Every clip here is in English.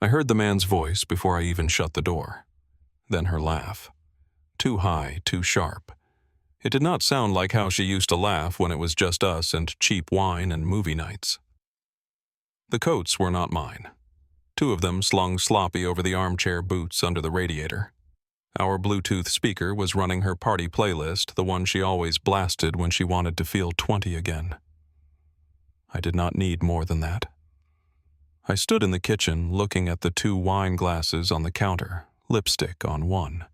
I heard the man's voice before I even shut the door. Then her laugh. Too high, too sharp. It did not sound like how she used to laugh when it was just us and cheap wine and movie nights. The coats were not mine. 2 of them slung sloppy over the armchair boots under the radiator. Our Bluetooth speaker was running her party playlist, the one she always blasted when she wanted to feel 20 again. I did not need more than that. I stood in the kitchen looking at the 2 wine glasses on the counter, lipstick on one.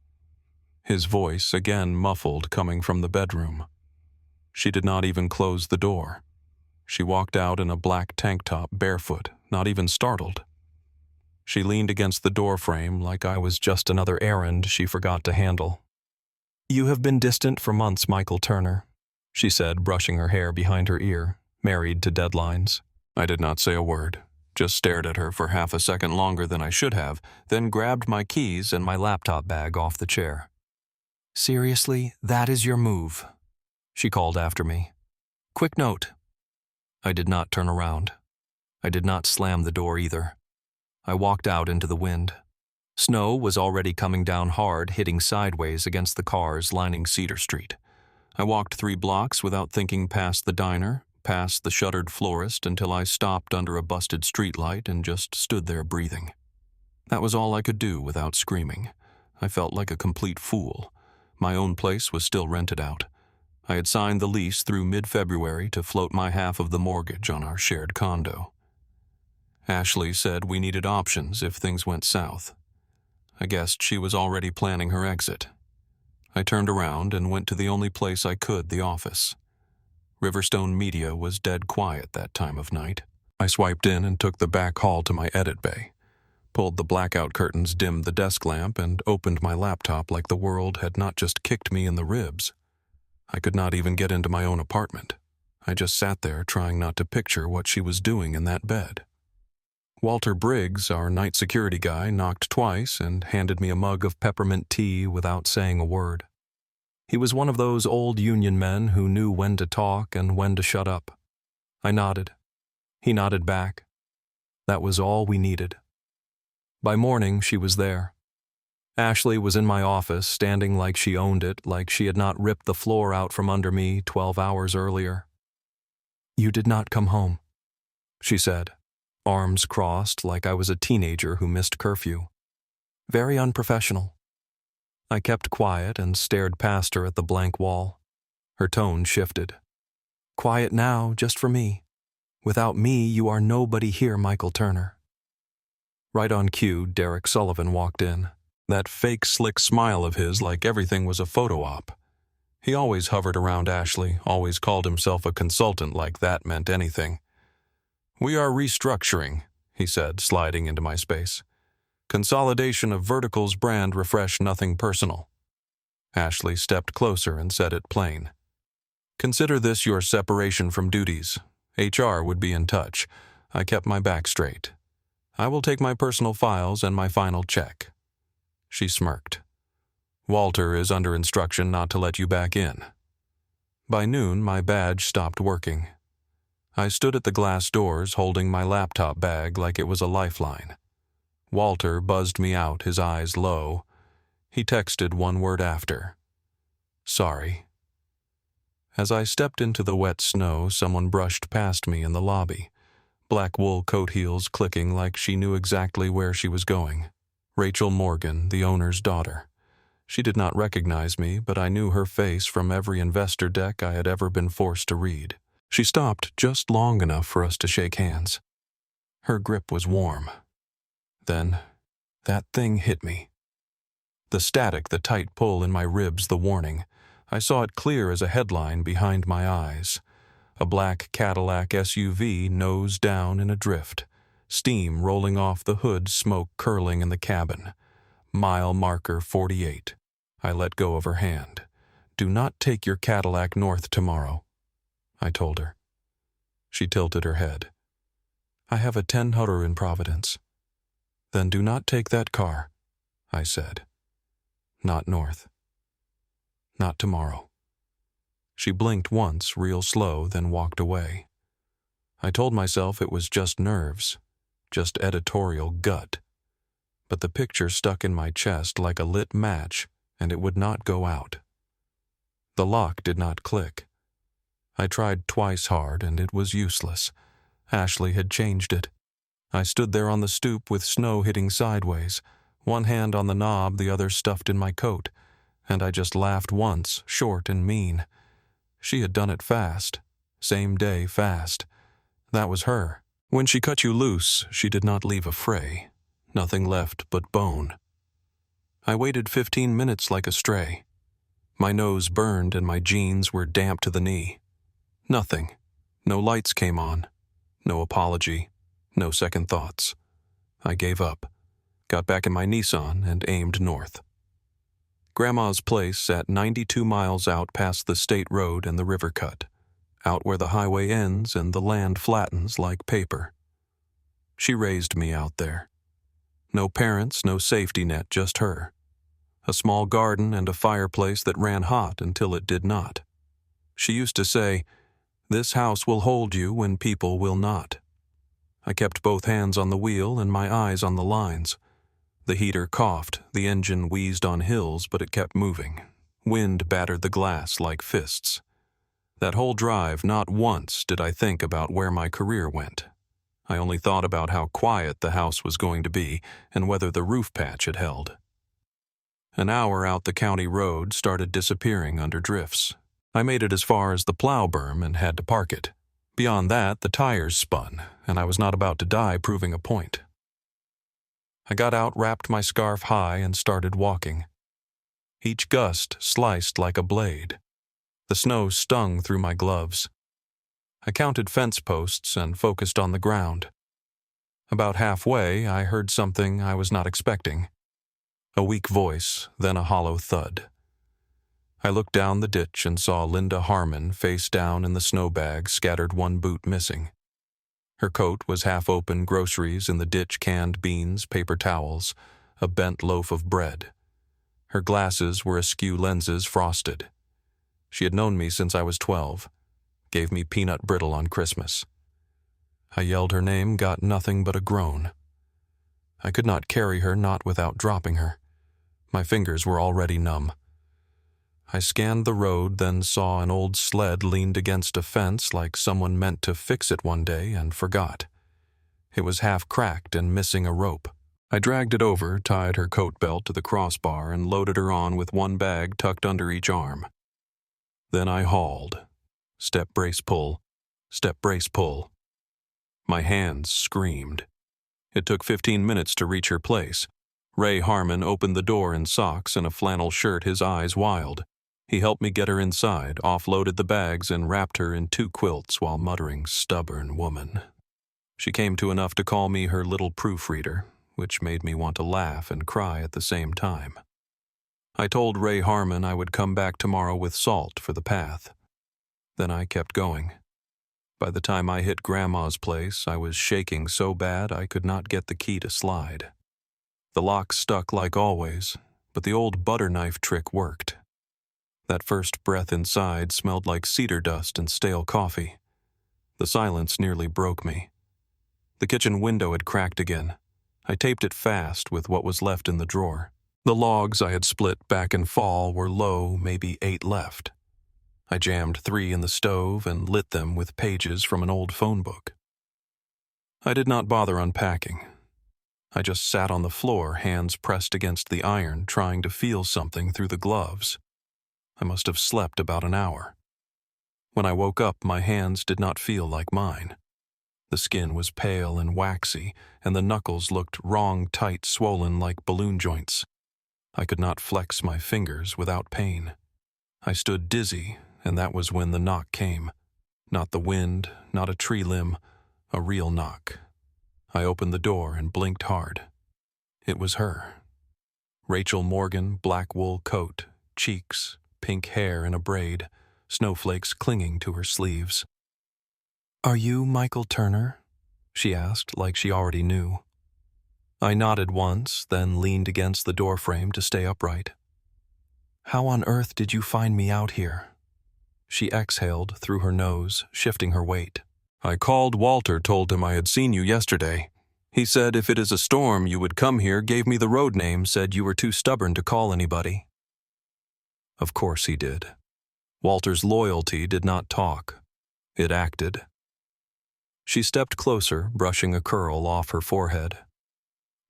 His voice again muffled coming from the bedroom. She did not even close the door. She walked out in a black tank top, barefoot, not even startled. She leaned against the door frame like I was just another errand she forgot to handle. "You have been distant for months, Michael Turner," she said, brushing her hair behind her ear, married to deadlines. I did not say a word, just stared at her for half a second longer than I should have, then grabbed my keys and my laptop bag off the chair. "Seriously, that is your move," she called after me. "Quick note." I did not turn around. I did not slam the door either. I walked out into the wind. Snow was already coming down hard, hitting sideways against the cars lining Cedar Street. I walked 3 blocks without thinking past the diner, past the shuttered florist until I stopped under a busted streetlight and just stood there breathing. That was all I could do without screaming. I felt like a complete fool. My own place was still rented out. I had signed the lease through mid-February to float my half of the mortgage on our shared condo. Ashley said we needed options if things went south. I guessed she was already planning her exit. I turned around and went to the only place I could, the office. Riverstone Media was dead quiet that time of night. I swiped in and took the back hall to my edit bay, pulled the blackout curtains, dimmed the desk lamp, and opened my laptop like the world had not just kicked me in the ribs. I could not even get into my own apartment. I just sat there trying not to picture what she was doing in that bed. Walter Briggs, our night security guy, knocked twice and handed me a mug of peppermint tea without saying a word. He was one of those old union men who knew when to talk and when to shut up. I nodded. He nodded back. That was all we needed. By morning, she was there. Ashley was in my office, standing like she owned it, like she had not ripped the floor out from under me 12 hours earlier. "You did not come home," she said, arms crossed like I was a teenager who missed curfew. "Very unprofessional." I kept quiet and stared past her at the blank wall. Her tone shifted. "Quiet now, just for me. Without me, you are nobody here, Michael Turner." Right on cue, Derek Sullivan walked in. That fake slick smile of his like everything was a photo op. He always hovered around Ashley, always called himself a consultant like that meant anything. "We are restructuring," he said, sliding into my space. "Consolidation of verticals, brand refresh, nothing personal." Ashley stepped closer and said it plain. "Consider this your separation from duties. HR would be in touch. I kept my back straight. I will take my personal files and my final check." She smirked. "Walter is under instruction not to let you back in." By noon, my badge stopped working. I stood at the glass doors holding my laptop bag like it was a lifeline. Walter buzzed me out, his eyes low. He texted one word after. "Sorry." As I stepped into the wet snow, someone brushed past me in the lobby, black wool coat heels clicking like she knew exactly where she was going. Rachel Morgan, the owner's daughter. She did not recognize me, but I knew her face from every investor deck I had ever been forced to read. She stopped just long enough for us to shake hands. Her grip was warm. Then, that thing hit me. The static, the tight pull in my ribs, the warning. I saw it clear as a headline behind my eyes. A black Cadillac SUV nose down in a drift. Steam rolling off the hood, smoke curling in the cabin. Mile marker 48. I let go of her hand. "Do not take your Cadillac north tomorrow," I told her. She tilted her head. "I have a 10-hudder in Providence." "Then do not take that car," I said. "Not north. Not tomorrow." She blinked once, real slow, then walked away. I told myself it was just nerves. Just editorial gut. but the picture stuck in my chest like a lit match, and it would not go out. The lock did not click. I tried twice hard, and it was useless. Ashley had changed it. I stood there on the stoop with snow hitting sideways, one hand on the knob, the other stuffed in my coat, and I just laughed once, short and mean. She had done it fast. Same day, fast. That was her. When she cut you loose, she did not leave a fray. Nothing left but bone. I waited 15 minutes like a stray. My nose burned and my jeans were damp to the knee. Nothing. No lights came on. No apology. No second thoughts. I gave up, got back in my Nissan, and aimed north. Grandma's place sat 92 miles out past the state road and the river cut, out where the highway ends and the land flattens like paper. She raised me out there. No parents, no safety net, just her. A small garden and a fireplace that ran hot until it did not. She used to say, "This house will hold you when people will not." I kept both hands on the wheel and my eyes on the lines. The heater coughed, the engine wheezed on hills, but it kept moving. Wind battered the glass like fists. That whole drive, not once did I think about where my career went. I only thought about how quiet the house was going to be and whether the roof patch had held. An hour out the county road started disappearing under drifts. I made it as far as the plow berm and had to park it. Beyond that, the tires spun, and I was not about to die proving a point. I got out, wrapped my scarf high, and started walking. Each gust sliced like a blade. The snow stung through my gloves. I counted fence posts and focused on the ground. About halfway, I heard something I was not expecting. A weak voice, then a hollow thud. I looked down the ditch and saw Linda Harmon face down in the snowbag, scattered one boot missing. Her coat was half open, groceries in the ditch, canned beans, paper towels, a bent loaf of bread. Her glasses were askew lenses, frosted. She had known me since I was 12, gave me peanut brittle on Christmas. I yelled her name, got nothing but a groan. I could not carry her, not without dropping her. My fingers were already numb. I scanned the road, then saw an old sled leaned against a fence like someone meant to fix it one day and forgot. It was half cracked and missing a rope. I dragged it over, tied her coat belt to the crossbar, and loaded her on with one bag tucked under each arm. Then I hauled. Step brace pull, step brace pull. My hands screamed. It took 15 minutes to reach her place. Ray Harmon opened the door in socks and a flannel shirt, his eyes wild. He helped me get her inside, offloaded the bags, and wrapped her in 2 quilts while muttering, "Stubborn woman." She came to enough to call me her little proofreader, which made me want to laugh and cry at the same time. I told Ray Harmon I would come back tomorrow with salt for the path. Then I kept going. By the time I hit Grandma's place, I was shaking so bad I could not get the key to slide. The lock stuck like always, but the old butter knife trick worked. That first breath inside smelled like cedar dust and stale coffee. The silence nearly broke me. The kitchen window had cracked again. I taped it fast with what was left in the drawer. The logs I had split back in fall were low, maybe 8 left. I jammed 3 in the stove and lit them with pages from an old phone book. I did not bother unpacking. I just sat on the floor, hands pressed against the iron, trying to feel something through the gloves. I must have slept about an hour. When I woke up, my hands did not feel like mine. The skin was pale and waxy, and the knuckles looked wrong, tight, swollen like balloon joints. I could not flex my fingers without pain. I stood dizzy, and that was when the knock came. Not the wind, not a tree limb, a real knock. I opened the door and blinked hard. It was her. Rachel Morgan, black wool coat, cheeks, pink hair in a braid, snowflakes clinging to her sleeves. "Are you Michael Turner?" she asked, like she already knew. I nodded once, then leaned against the doorframe to stay upright. "How on earth did you find me out here?" She exhaled through her nose, shifting her weight. "I called Walter, told him I had seen you yesterday. He said if it is a storm you would come here, gave me the road name, said you were too stubborn to call anybody. Of course he did. Walter's loyalty did not talk. It acted. She stepped closer, brushing a curl off her forehead.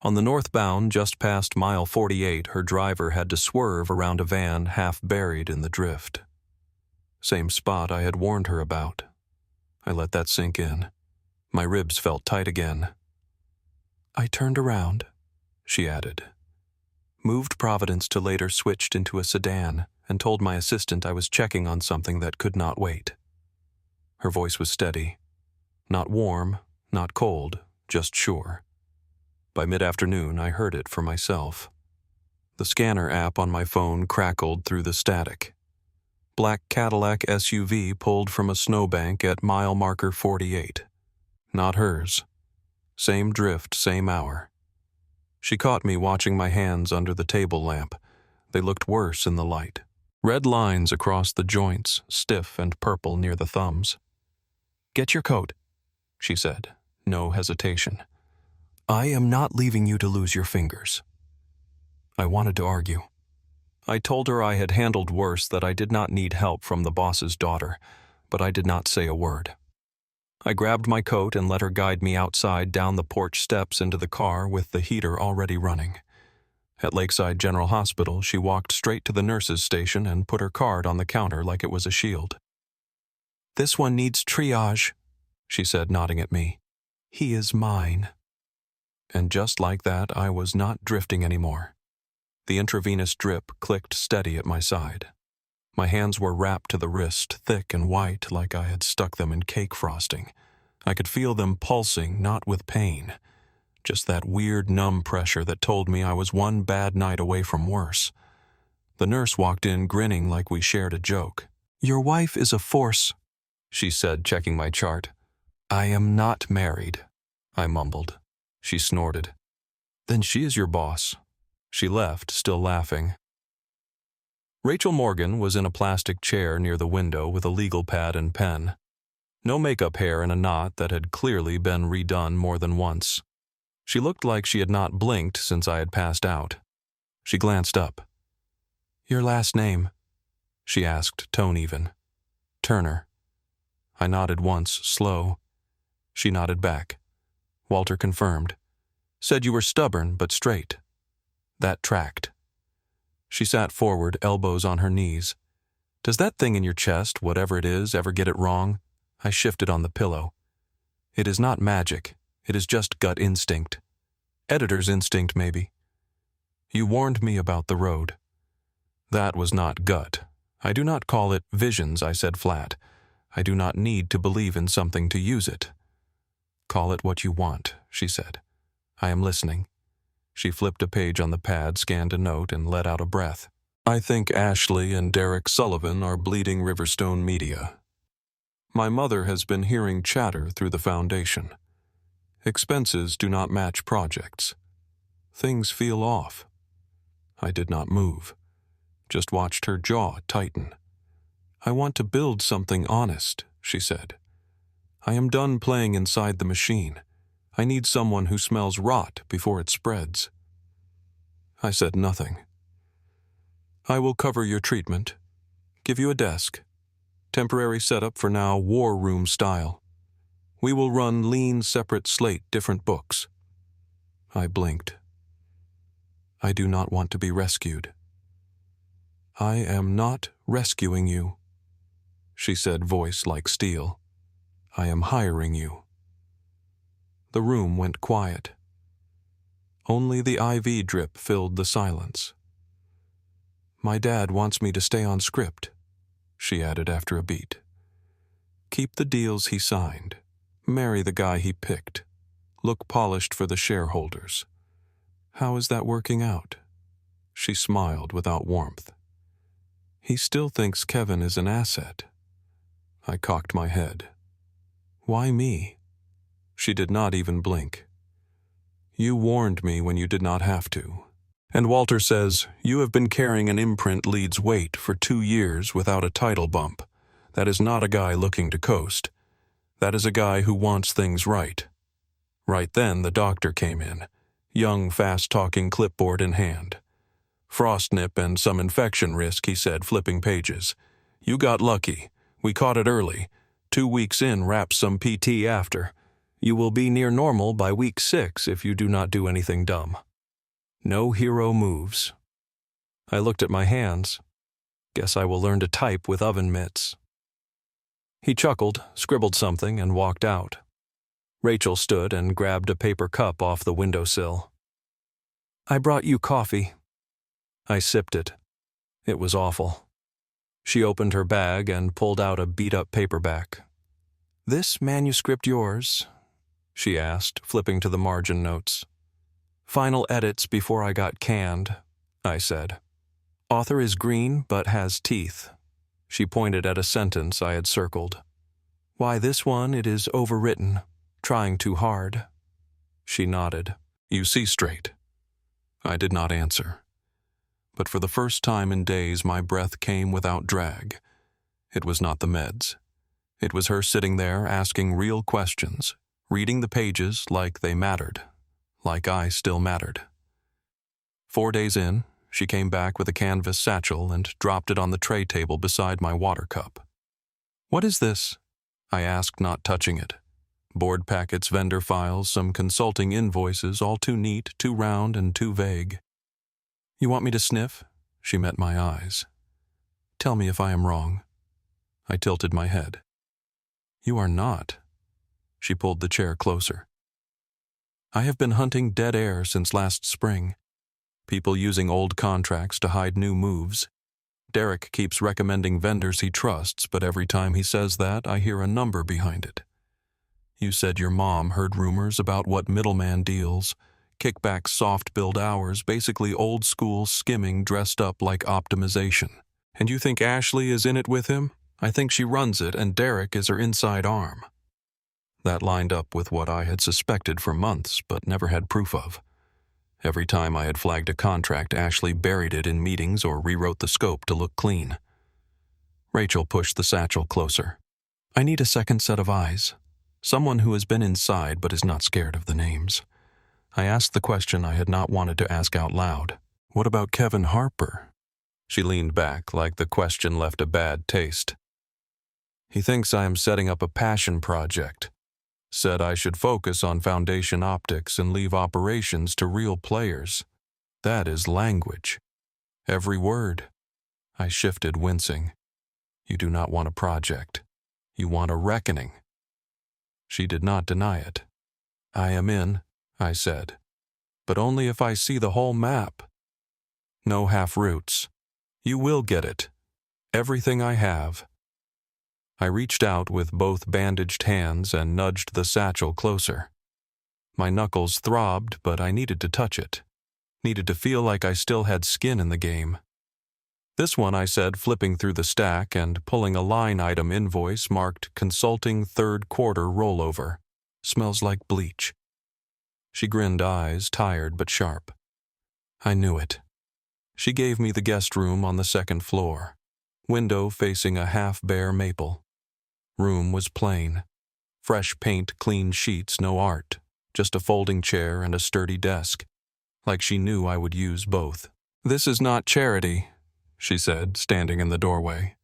On the northbound, just past mile 48, her driver had to swerve around a van half buried in the drift. Same spot I had warned her about. I let that sink in. My ribs felt tight again. I turned around, she added. Moved Providence to later switched into a sedan and told my assistant I was checking on something that could not wait. Her voice was steady. Not warm, not cold, just sure. By mid-afternoon, I heard it for myself. The scanner app on my phone crackled through the static. Black Cadillac SUV pulled from a snowbank at mile marker 48. Not hers. Same drift, same hour. She caught me watching my hands under the table lamp. They looked worse in the light. Red lines across the joints, stiff and purple near the thumbs. "Get your coat," she said, no hesitation. "I am not leaving you to lose your fingers." I wanted to argue. I told her I had handled worse, that I did not need help from the boss's daughter, but I did not say a word. I grabbed my coat and let her guide me outside down the porch steps into the car with the heater already running. At Lakeside General Hospital, she walked straight to the nurse's station and put her card on the counter like it was a shield. "This one needs triage," she said, nodding at me. "He is mine." And just like that, I was not drifting anymore. The intravenous drip clicked steady at my side. My hands were wrapped to the wrist, thick and white, like I had stuck them in cake frosting. I could feel them pulsing, not with pain. Just that weird numb pressure that told me I was one bad night away from worse. The nurse walked in grinning like we shared a joke. "Your wife is a force," she said, checking my chart. "I am not married," I mumbled. She snorted. "Then she is your boss." She left, still laughing. Rachel Morgan was in a plastic chair near the window with a legal pad and pen. No makeup hair in a knot that had clearly been redone more than once. She looked like she had not blinked since I had passed out. She glanced up. "Your last name?" she asked, tone even. "Turner." I nodded once, slow. She nodded back. Walter confirmed. "Said you were stubborn but straight." That tracked. She sat forward, elbows on her knees. "Does that thing in your chest, whatever it is, ever get it wrong?" I shifted on the pillow. "It is not magic. It is just gut instinct. Editor's instinct, maybe. You warned me about the road." "That was not gut. I do not call it visions," I said flat. "I do not need to believe in something to use it." "Call it what you want," she said. "I am listening." She flipped a page on the pad, scanned a note, and let out a breath. "I think Ashley and Derek Sullivan are bleeding Riverstone media. My mother has been hearing chatter through the foundation. Expenses do not match projects. Things feel off." I did not move, just watched her jaw tighten. "I want to build something honest," she said. "I am done playing inside the machine. I need someone who smells rot before it spreads." I said nothing. "I will cover your treatment. Give you a desk. Temporary setup for now, war room style. We will run lean, separate slate, different books." I blinked. "I do not want to be rescued." "I am not rescuing you," she said, voice like steel. "I am hiring you." The room went quiet. Only the IV drip filled the silence. "My dad wants me to stay on script," she added after a beat. "Keep the deals he signed. Marry the guy he picked. Look polished for the shareholders. How is that working out?" She smiled without warmth. "He still thinks Kevin is an asset." I cocked my head. "Why me?" She did not even blink. "You warned me when you did not have to. And Walter says, you have been carrying an imprint lead's weight for 2 years without a title bump. That is not a guy looking to coast. That is a guy who wants things right. Right then, the doctor came in, young, fast-talking clipboard in hand. "Frost nip and some infection risk," he said, flipping pages. "You got lucky. We caught it early. 2 weeks in, wraps some PT after. You will be near normal by week 6 if you do not do anything dumb. No hero moves." I looked at my hands. Guess I will learn to type with oven mitts. He chuckled, scribbled something, and walked out. Rachel stood and grabbed a paper cup off the windowsill. "I brought you coffee." I sipped it. It was awful. She opened her bag and pulled out a beat-up paperback. "This manuscript yours?" she asked, flipping to the margin notes. "Final edits before I got canned," I said. "Author is green but has teeth." She pointed at a sentence I had circled. "Why, this one it is overwritten. Trying too hard." She nodded. "You see straight." I did not answer. But for the first time in days, my breath came without drag. It was not the meds. It was her sitting there asking real questions, reading the pages like they mattered, like I still mattered. 4 days in, she came back with a canvas satchel and dropped it on the tray table beside my water cup. "What is this?" I asked, not touching it. Board packets, vendor files, some consulting invoices, all too neat, too round, and too vague. "You want me to sniff?" She met my eyes. "Tell me if I am wrong." I tilted my head. "You are not." She pulled the chair closer. "I have been hunting dead air since last spring. People using old contracts to hide new moves. Derek keeps recommending vendors he trusts, but every time he says that, I hear a number behind it. You said your mom heard rumors about what middleman deals, kickback soft billed hours, basically old school skimming dressed up like optimization. And you think Ashley is in it with him? I think she runs it and Derek is her inside arm." That lined up with what I had suspected for months but never had proof of. Every time I had flagged a contract, Ashley buried it in meetings or rewrote the scope to look clean. Rachel pushed the satchel closer. "I need a second set of eyes. Someone who has been inside but is not scared of the names." I asked the question I had not wanted to ask out loud. "What about Kevin Harper?" She leaned back like the question left a bad taste. "He thinks I am setting up a passion project. Said I should focus on foundation optics and leave operations to real players. That is language. Every word." I shifted, wincing. "You do not want a project. You want a reckoning." She did not deny it. "I am in," I said, "but only if I see the whole map. No half-routes. You will get it. Everything I have." I reached out with both bandaged hands and nudged the satchel closer. My knuckles throbbed, but I needed to touch it. Needed to feel like I still had skin in the game. "This one," I said, flipping through the stack and pulling a line item invoice marked Consulting 3rd Quarter Rollover. "Smells like bleach." She grinned, eyes tired but sharp. I knew it. She gave me the guest room on the 2nd floor. Window facing a half-bare maple. Room was plain. Fresh paint, clean sheets, no art. Just a folding chair and a sturdy desk. Like she knew I would use both. "This is not charity," she said, standing in the doorway.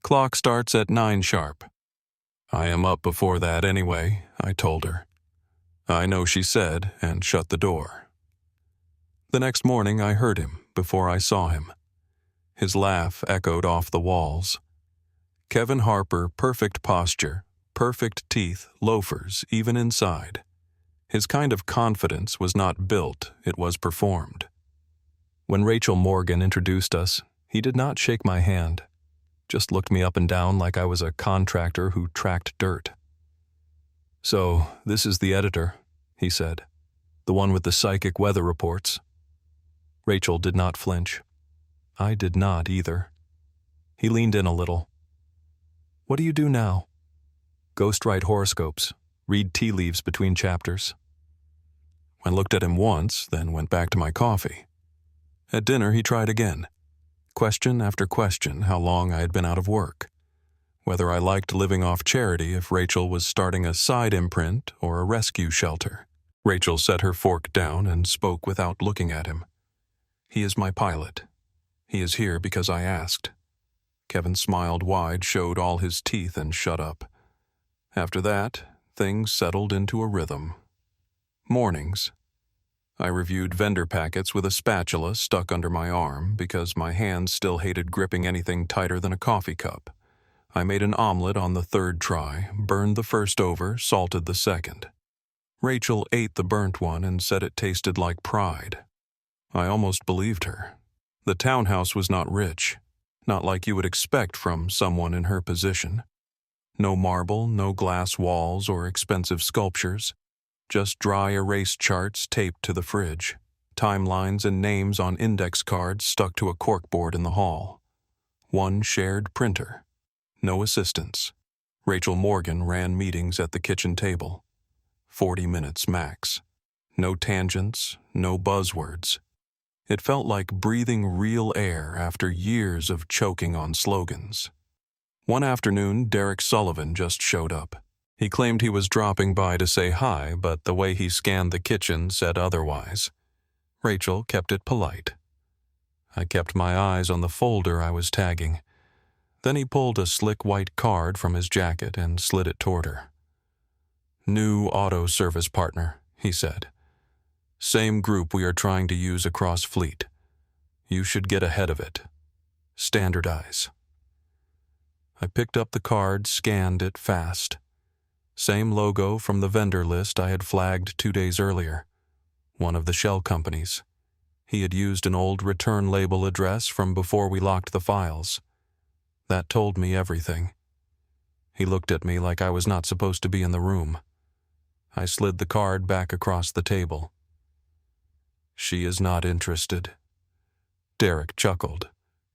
"Clock starts at 9 sharp. "I am up before that anyway," I told her. "I know," she said, and shut the door. The next morning I heard him before I saw him. His laugh echoed off the walls. Kevin Harper, perfect posture, perfect teeth, loafers, even inside. His kind of confidence was not built, it was performed. When Rachel Morgan introduced us, he did not shake my hand, just looked me up and down like I was a contractor who tracked dirt. "So, this is the editor," he said. "The one with the psychic weather reports." Rachel did not flinch. I did not either. He leaned in a little. "What do you do now?" "Ghostwrite horoscopes, read tea leaves between chapters." I looked at him once, then went back to my coffee. At dinner, he tried again. Question after question, how long I had been out of work. Whether I liked living off charity if Rachel was starting a side imprint or a rescue shelter. Rachel set her fork down and spoke without looking at him. "He is my pilot. He is here because I asked." Kevin smiled wide, showed all his teeth, and shut up. After that, things settled into a rhythm. Mornings. I reviewed vendor packets with a spatula stuck under my arm because my hands still hated gripping anything tighter than a coffee cup. I made an omelet on the third try, burned the first over, salted the second. Rachel ate the burnt one and said it tasted like pride. I almost believed her. The townhouse was not rich, not like you would expect from someone in her position. No marble, no glass walls or expensive sculptures. Just dry erase charts taped to the fridge, timelines and names on index cards stuck to a corkboard in the hall. One shared printer. No assistants. Rachel Morgan ran meetings at the kitchen table. 40 minutes max. No tangents, no buzzwords. It felt like breathing real air after years of choking on slogans. One afternoon, Derek Sullivan just showed up. He claimed he was dropping by to say hi, but the way he scanned the kitchen said otherwise. Rachel kept it polite. I kept my eyes on the folder I was tagging. Then he pulled a slick white card from his jacket and slid it toward her. "New auto service partner," he said. "Same group we are trying to use across fleet. You should get ahead of it. Standardize." I picked up the card, scanned it fast. Same logo from the vendor list I had flagged 2 days earlier. One of the shell companies. He had used an old return label address from before we locked the files. That told me everything. He looked at me like I was not supposed to be in the room. I slid the card back across the table. "She is not interested." Derek chuckled.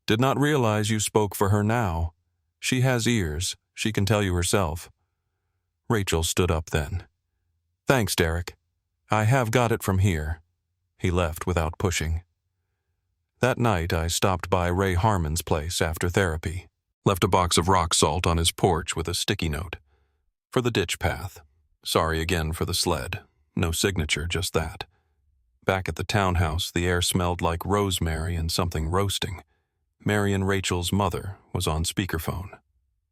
"Did not realize you spoke for her now. She has ears. She can tell you herself." Rachel stood up then. "Thanks, Derek. I have got it from here." He left without pushing. That night, I stopped by Ray Harmon's place after therapy. Left a box of rock salt on his porch with a sticky note. "For the ditch path. Sorry again for the sled. No signature, just that." Back at the townhouse, the air smelled like rosemary and something roasting. Marion Rachel's mother was on speakerphone.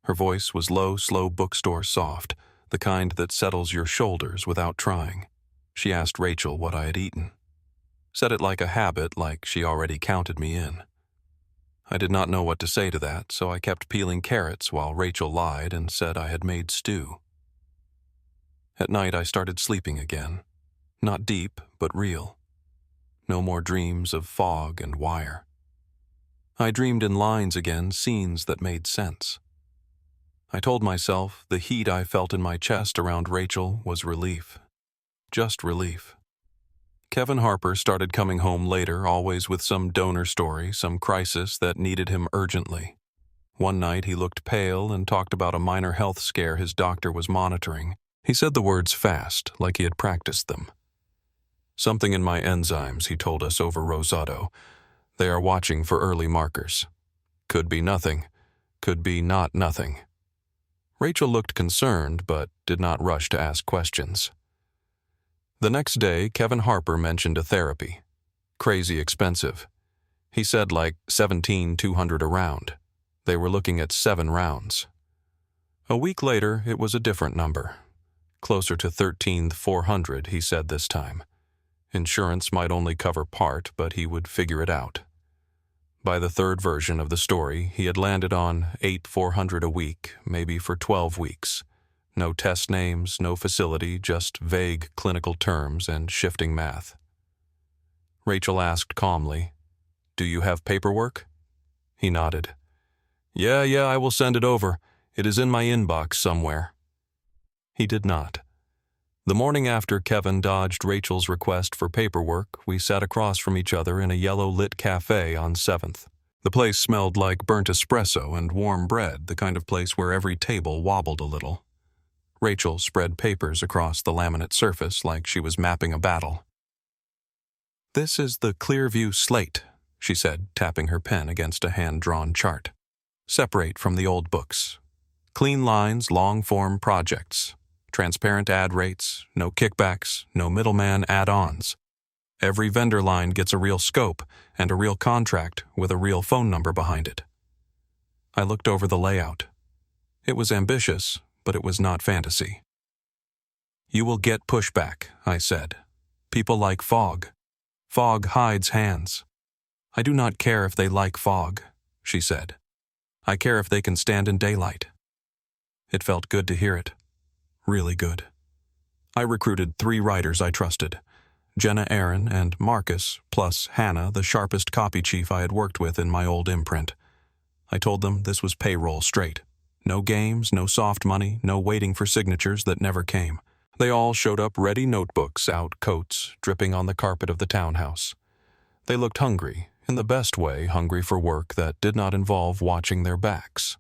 Her voice was low, slow bookstore soft, the kind that settles your shoulders without trying. She asked Rachel what I had eaten. Said it like a habit, like she already counted me in. I did not know what to say to that, so I kept peeling carrots while Rachel lied and said I had made stew. At night I started sleeping again. Not deep, but real. No more dreams of fog and wire. I dreamed in lines again, scenes that made sense. I told myself the heat I felt in my chest around Rachel was relief. Just relief. Kevin Harper started coming home later, always with some donor story, some crisis that needed him urgently. One night he looked pale and talked about a minor health scare his doctor was monitoring. He said the words fast, like he had practiced them. "Something in my enzymes," he told us over Rosado. "They are watching for early markers. Could be nothing. Could be not nothing." Rachel looked concerned, but did not rush to ask questions. The next day, Kevin Harper mentioned a therapy. Crazy expensive. He said like $17,200 a round. They were looking at 7 rounds. A week later, it was a different number. Closer to $13,400, he said this time. Insurance might only cover part, but he would figure it out. By the third version of the story, he had landed on $8,400 a week, maybe for 12 weeks. No test names, no facility, just vague clinical terms and shifting math. Rachel asked calmly, "Do you have paperwork?" He nodded. Yeah, I will send it over. It is in my inbox somewhere." He did not. The morning after Kevin dodged Rachel's request for paperwork, we sat across from each other in a yellow-lit cafe on 7th. The place smelled like burnt espresso and warm bread, the kind of place where every table wobbled a little. Rachel spread papers across the laminate surface like she was mapping a battle. "This is the Clearview slate," she said, tapping her pen against a hand-drawn chart. "Separate from the old books. Clean lines, long-form projects. Transparent ad rates, no kickbacks, no middleman add-ons. Every vendor line gets a real scope and a real contract with a real phone number behind it. I looked over the layout. It was ambitious, but it was not fantasy. You will get pushback, I said. People like fog. Fog hides hands. I do not care if they like fog, she said. I care if they can stand in daylight. It felt good to hear it. Really good. I recruited 3 writers I trusted. Jenna Aaron and Marcus, plus Hannah, the sharpest copy chief I had worked with in my old imprint. I told them this was payroll straight. No games, no soft money, no waiting for signatures that never came. They all showed up ready, notebooks out, coats, dripping on the carpet of the townhouse. They looked hungry, in the best way hungry for work that did not involve watching their backs.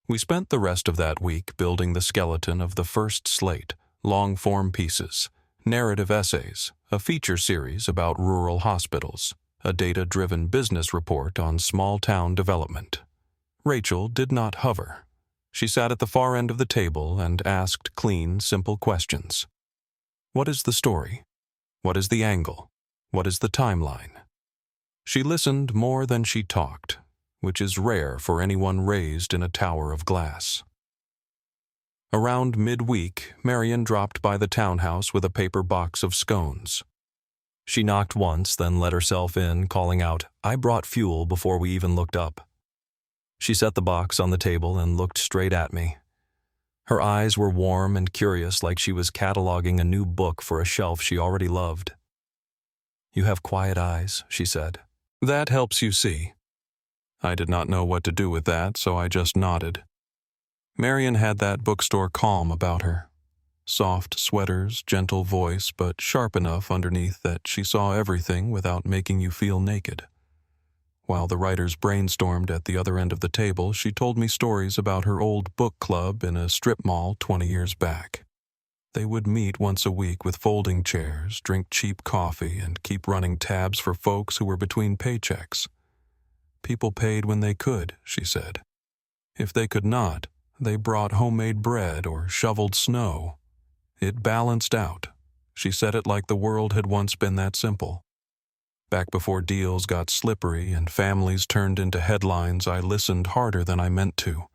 We spent the rest of that week building the skeleton of the first slate, long-form pieces, narrative essays, a feature series about rural hospitals, a data-driven business report on small-town development. Rachel did not hover. She sat at the far end of the table and asked clean, simple questions. What is the story? What is the angle? What is the timeline? She listened more than she talked, which is rare for anyone raised in a tower of glass. Around midweek, Marion dropped by the townhouse with a paper box of scones. She knocked once, then let herself in, calling out, "I brought fuel," before we even looked up. She set the box on the table and looked straight at me. Her eyes were warm and curious, like she was cataloging a new book for a shelf she already loved. "You have quiet eyes," she said. "That helps you see." I did not know what to do with that, so I just nodded. Marion had that bookstore calm about her. Soft sweaters, gentle voice, but sharp enough underneath that she saw everything without making you feel naked. While the writers brainstormed at the other end of the table, she told me stories about her old book club in a strip mall 20 years back. They would meet once a week with folding chairs, drink cheap coffee, and keep running tabs for folks who were between paychecks. People paid when they could, she said. If they could not, they brought homemade bread or shoveled snow. It balanced out. She said it like the world had once been that simple. Back before deals got slippery and families turned into headlines, I listened harder than I meant to.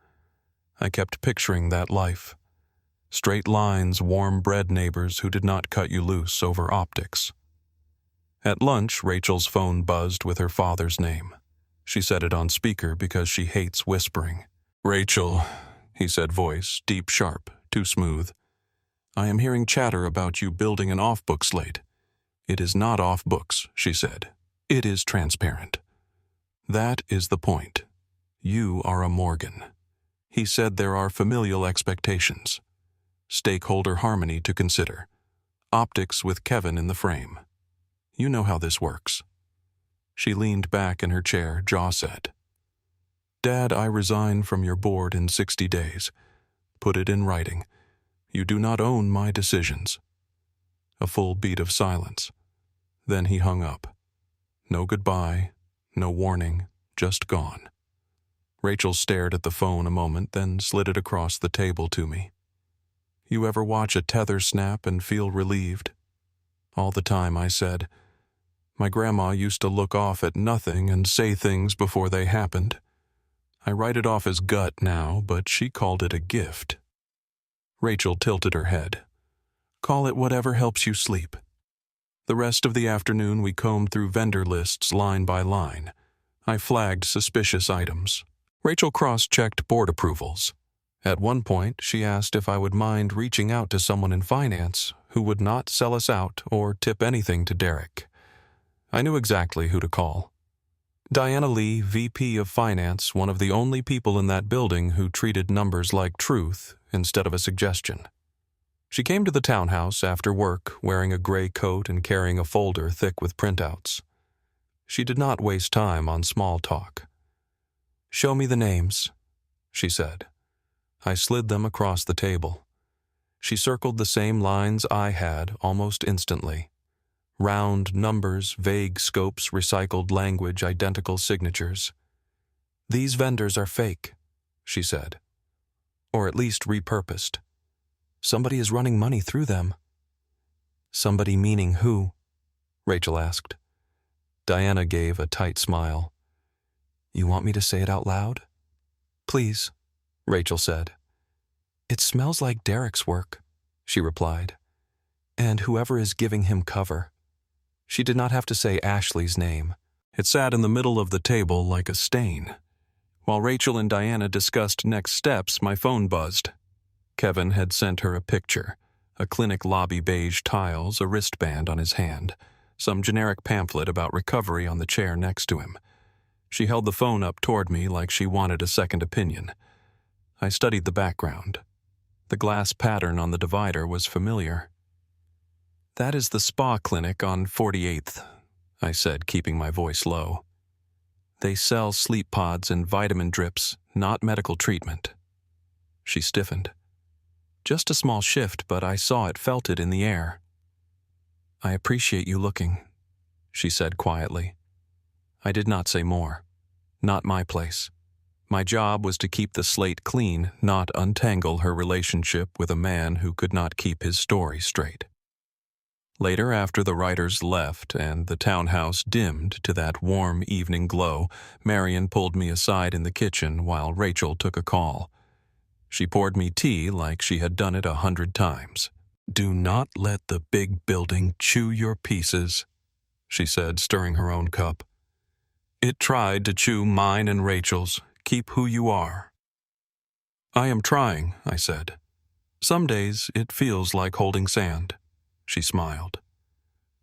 I kept picturing that life. Straight lines, warm bread neighbors who did not cut you loose over optics. At lunch, Rachel's phone buzzed with her father's name. She set it on speaker because she hates whispering. "Rachel," he said, voice deep, sharp, too smooth. "I am hearing chatter about you building an off-book slate." "It is not off books," she said. "It is transparent. That is the point. You are a Morgan." He said there are familial expectations. Stakeholder harmony to consider. Optics with Kevin in the frame. You know how this works. She leaned back in her chair, jaw set. "Dad, I resign from your board in 60 days. Put it in writing. You do not own my decisions." A full beat of silence. Then he hung up. No goodbye, no warning, just gone. Rachel stared at the phone a moment, then slid it across the table to me. "You ever watch a tether snap and feel relieved?" "All the time," I said. "My grandma used to look off at nothing and say things before they happened. I write it off as gut now, but she called it a gift." Rachel tilted her head. "Call it whatever helps you sleep." The rest of the afternoon we combed through vendor lists line by line. I flagged suspicious items. Rachel cross-checked board approvals. At one point, she asked if I would mind reaching out to someone in finance who would not sell us out or tip anything to Derek. I knew exactly who to call. Diana Lee, VP of Finance, one of the only people in that building who treated numbers like truth instead of a suggestion. She came to the townhouse after work, wearing a gray coat and carrying a folder thick with printouts. She did not waste time on small talk. "Show me the names," she said. I slid them across the table. She circled the same lines I had almost instantly. Round numbers, vague scopes, recycled language, identical signatures. "These vendors are fake," she said. "Or at least repurposed. Somebody is running money through them. Somebody meaning who? Rachel asked. Diana gave a tight smile. You want me to say it out loud? Please, Rachel said. It smells like Derek's work, she replied. And whoever is giving him cover. She did not have to say Ashley's name. It sat in the middle of the table like a stain. While Rachel and Diana discussed next steps, my phone buzzed. Kevin had sent her a picture, a clinic lobby beige tiles, a wristband on his hand, some generic pamphlet about recovery on the chair next to him. She held the phone up toward me like she wanted a second opinion. I studied the background. The glass pattern on the divider was familiar. That is the spa clinic on 48th, I said, keeping my voice low. They sell sleep pods and vitamin drips, not medical treatment. She stiffened. Just a small shift, but I saw it, felt it in the air. I appreciate you looking, she said quietly. I did not say more. Not my place. My job was to keep the slate clean, not untangle her relationship with a man who could not keep his story straight. Later, after the writers left and the townhouse dimmed to that warm evening glow, Marion pulled me aside in the kitchen while Rachel took a call. She poured me tea like she had done it 100 times. Do not let the big building chew your pieces, she said, stirring her own cup. It tried to chew mine and Rachel's. Keep who you are. I am trying, I said. Some days it feels like holding sand. She smiled.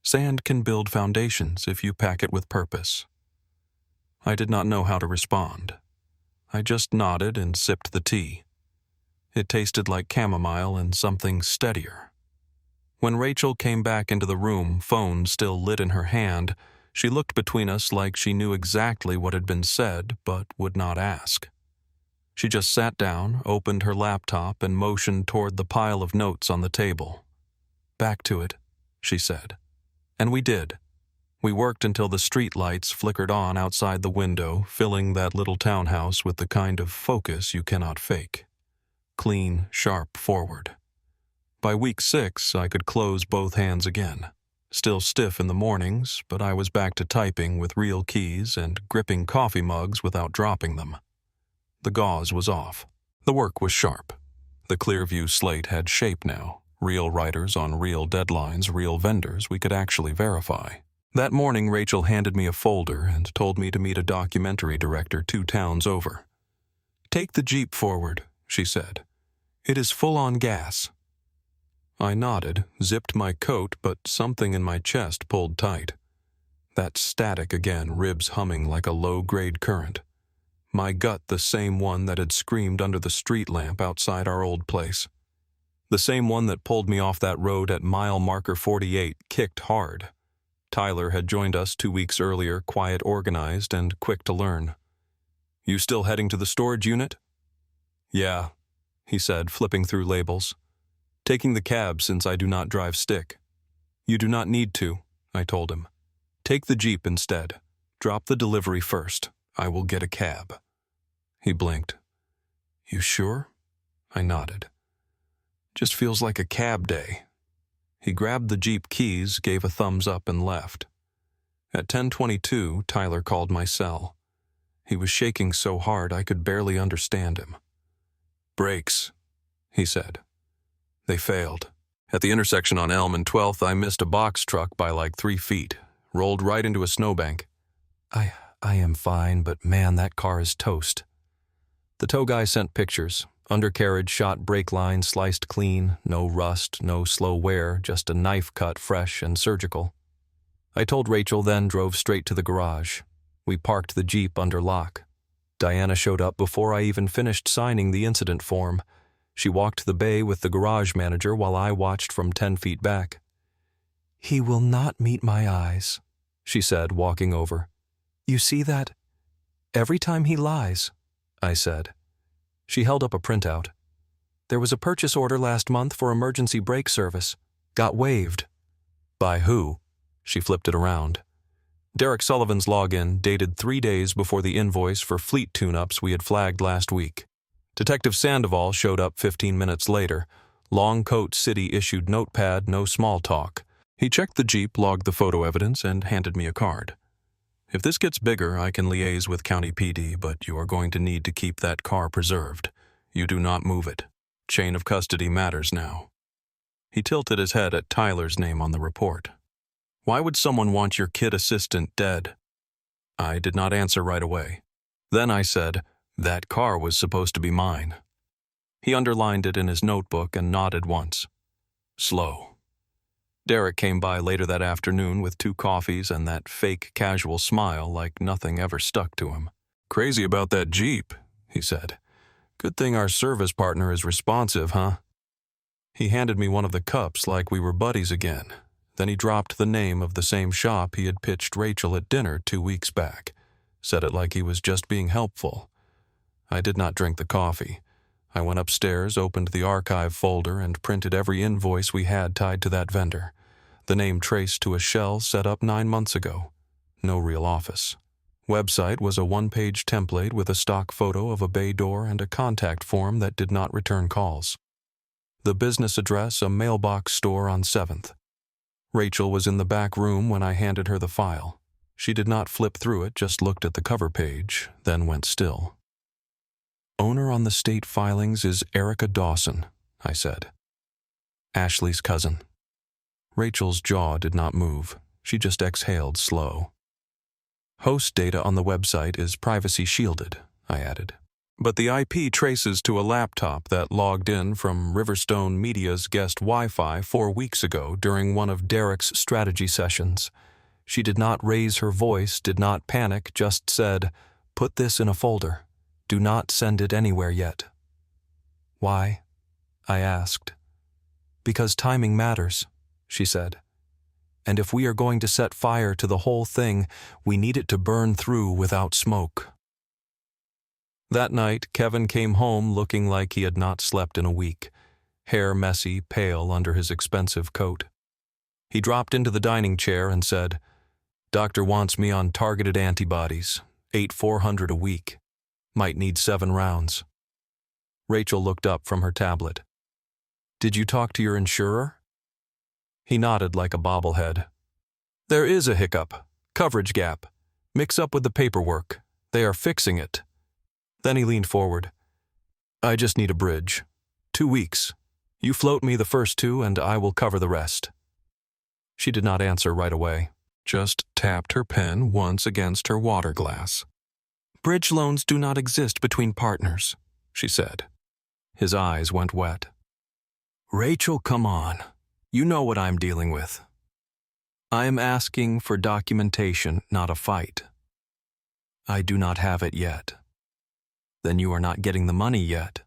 Sand can build foundations if you pack it with purpose. I did not know how to respond. I just nodded and sipped the tea. It tasted like chamomile and something steadier. When Rachel came back into the room, phone still lit in her hand, she looked between us like she knew exactly what had been said but would not ask. She just sat down, opened her laptop, and motioned toward the pile of notes on the table. Back to it, she said. And we did. We worked until the street lights flickered on outside the window, filling that little townhouse with the kind of focus you cannot fake. Clean, sharp forward. By week 6, I could close both hands again. Still stiff in the mornings, but I was back to typing with real keys and gripping coffee mugs without dropping them. The gauze was off. The work was sharp. The Clearview slate had shape now. Real writers on real deadlines, real vendors we could actually verify. That morning, Rachel handed me a folder and told me to meet a documentary director 2 towns over. Take the Jeep forward, she said. It is full on gas. I nodded, zipped my coat, but something in my chest pulled tight. That static again, ribs humming like a low-grade current. My gut the same one that had screamed under the street lamp outside our old place. The same one that pulled me off that road at mile marker 48, kicked hard. Tyler had joined us 2 weeks earlier, quiet, organized, and quick to learn. You still heading to the storage unit? Yeah, he said, flipping through labels. Taking the cab since I do not drive stick. You do not need to, I told him. Take the Jeep instead. Drop the delivery first. I will get a cab. He blinked. You sure? I nodded. Just feels like a cab day. He grabbed the Jeep keys, gave a thumbs up, and left. At 10:22, Tyler called my cell. He was shaking so hard I could barely understand him. Brakes, he said. They failed. At the intersection on Elm and 12th, I missed a box truck by like 3 feet, rolled right into a snowbank. I am fine, but man, that car is toast. The tow guy sent pictures. Undercarriage shot brake line sliced clean, no rust, no slow wear, just a knife cut fresh and surgical. I told Rachel, then drove straight to the garage. We parked the Jeep under lock. Diana showed up before I even finished signing the incident form. She walked the bay with the garage manager while I watched from 10 feet back. He will not meet my eyes, she said, walking over. You see that? Every time he lies, I said. She held up a printout. There was a purchase order last month for emergency brake service. Got waived. By who? She flipped it around. Derek Sullivan's login, dated 3 days before the invoice for fleet tune-ups we had flagged last week. Detective Sandoval showed up 15 minutes later, Long coat city-issued notepad, no small talk. He checked the Jeep, logged the photo evidence, and handed me a card. If this gets bigger, I can liaise with County PD, but you are going to need to keep that car preserved. You do not move it. Chain of custody matters now. He tilted his head at Tyler's name on the report. Why would someone want your kid assistant dead? I did not answer right away. Then I said, that car was supposed to be mine. He underlined it in his notebook and nodded once. Slow. Derek came by later that afternoon with 2 coffees and that fake casual smile like nothing ever stuck to him. Crazy about that Jeep, he said. Good thing our service partner is responsive, huh? He handed me one of the cups like we were buddies again. Then he dropped the name of the same shop he had pitched Rachel at dinner 2 weeks back. Said it like he was just being helpful. I did not drink the coffee. I went upstairs, opened the archive folder, and printed every invoice we had tied to that vendor. The name traced to a shell set up 9 months ago. No real office. Website was a 1-page template with a stock photo of a bay door and a contact form that did not return calls. The business address, a mailbox store on 7th. Rachel was in the back room when I handed her the file. She did not flip through it, just looked at the cover page, then went still. Owner on the state filings is Erica Dawson, I said. Ashley's cousin. Rachel's jaw did not move. She just exhaled slow. Host data on the website is privacy shielded, I added. But the IP traces to a laptop that logged in from Riverstone Media's guest Wi-Fi 4 weeks ago during one of Derek's strategy sessions. She did not raise her voice, did not panic, just said, "Put this in a folder. Do not send it anywhere yet." Why? I asked. Because timing matters, she said. And if we are going to set fire to the whole thing, we need it to burn through without smoke. That night, Kevin came home looking like he had not slept in a week, hair messy, pale under his expensive coat. He dropped into the dining chair and said, "Doctor wants me on targeted antibodies, 8,400 a week. Might need 7 rounds." Rachel looked up from her tablet. "Did you talk to your insurer?" He nodded like a bobblehead. "There is a hiccup, coverage gap. Mix up with the paperwork. They are fixing it." Then he leaned forward. "I just need a bridge. 2 weeks. You float me the first 2 and I will cover the rest." She did not answer right away, just tapped her pen once against her water glass. "Bridge loans do not exist between partners," she said. His eyes went wet. "Rachel, come on. You know what I'm dealing with. I am asking for documentation, not a fight. I do not have it yet." "Then you are not getting the money yet."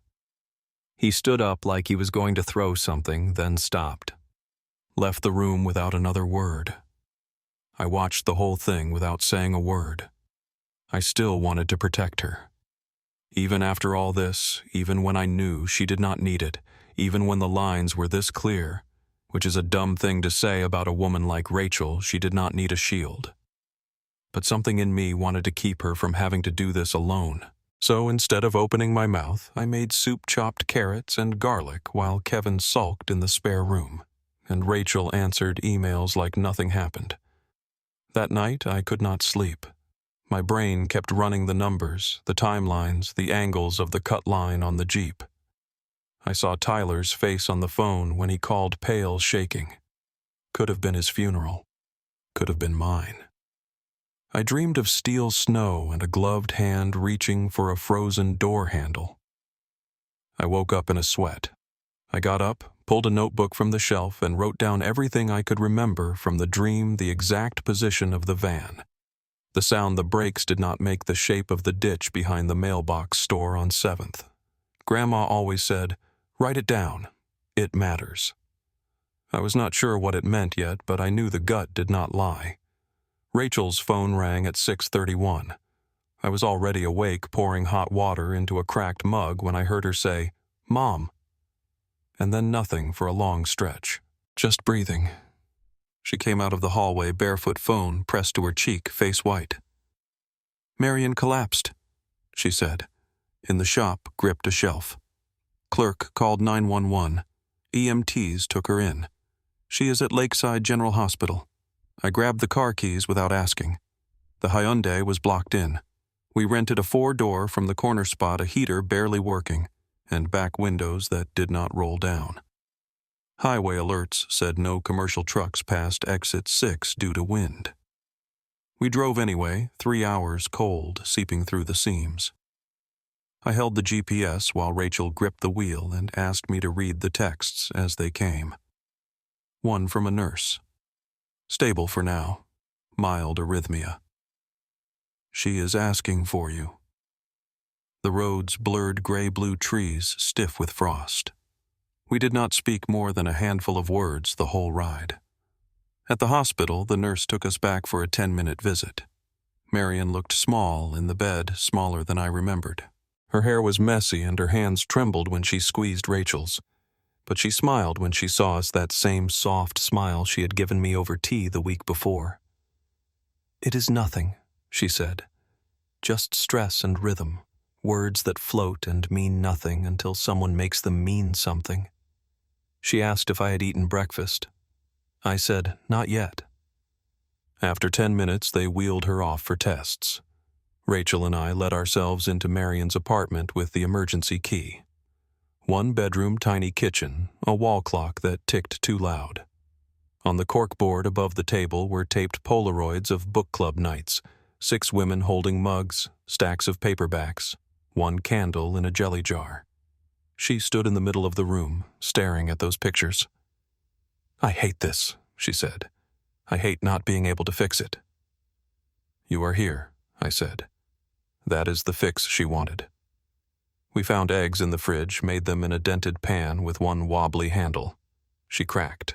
He stood up like he was going to throw something, then stopped. Left the room without another word. I watched the whole thing without saying a word. I still wanted to protect her. Even after all this, even when I knew she did not need it, even when the lines were this clear, which is a dumb thing to say about a woman like Rachel, she did not need a shield. But something in me wanted to keep her from having to do this alone. So instead of opening my mouth, I made soup-chopped carrots and garlic while Kevin sulked in the spare room, and Rachel answered emails like nothing happened. That night, I could not sleep. My brain kept running the numbers, the timelines, the angles of the cut line on the Jeep. I saw Tyler's face on the phone when he called pale, shaking. Could have been his funeral. Could have been mine. I dreamed of steel snow and a gloved hand reaching for a frozen door handle. I woke up in a sweat. I got up, pulled a notebook from the shelf, and wrote down everything I could remember from the dream, the exact position of the van. The sound the brakes did not make, the shape of the ditch behind the mailbox store on 7th. Grandma always said, "Write it down. It matters." I was not sure what it meant yet, but I knew the gut did not lie. Rachel's phone rang at 6:31. I was already awake, pouring hot water into a cracked mug when I heard her say, "Mom." And then nothing for a long stretch. Just breathing. She came out of the hallway, barefoot, phone pressed to her cheek, face white. "Marion collapsed," she said. In the shop, gripped a shelf. Clerk called 911. EMTs took her in. She is at Lakeside General Hospital. I grabbed the car keys without asking. The Hyundai was blocked in. We rented a 4-door from the corner spot, a heater barely working, and back windows that did not roll down. Highway alerts said no commercial trucks past exit 6 due to wind. We drove anyway, 3 hours cold, seeping through the seams. I held the GPS while Rachel gripped the wheel and asked me to read the texts as they came. One from a nurse. Stable for now. Mild arrhythmia. She is asking for you. The road's blurred gray-blue trees stiff with frost. We did not speak more than a handful of words the whole ride. At the hospital, the nurse took us back for a 10-minute visit. Marion looked small in the bed, smaller than I remembered. Her hair was messy and her hands trembled when she squeezed Rachel's. But she smiled when she saw us, that same soft smile she had given me over tea the week before. "It is nothing," she said. "Just stress and rhythm, words that float and mean nothing until someone makes them mean something." She asked if I had eaten breakfast. I said, "Not yet." After 10 minutes, they wheeled her off for tests. Rachel and I let ourselves into Marion's apartment with the emergency key. 1-bedroom tiny kitchen, a wall clock that ticked too loud. On the corkboard above the table were taped Polaroids of book club nights, 6 women holding mugs, stacks of paperbacks, 1 candle in a jelly jar. She stood in the middle of the room, staring at those pictures. "I hate this," she said. "I hate not being able to fix it." "You are here," I said. That is the fix she wanted. We found eggs in the fridge, made them in a dented pan with 1 wobbly handle. She cracked.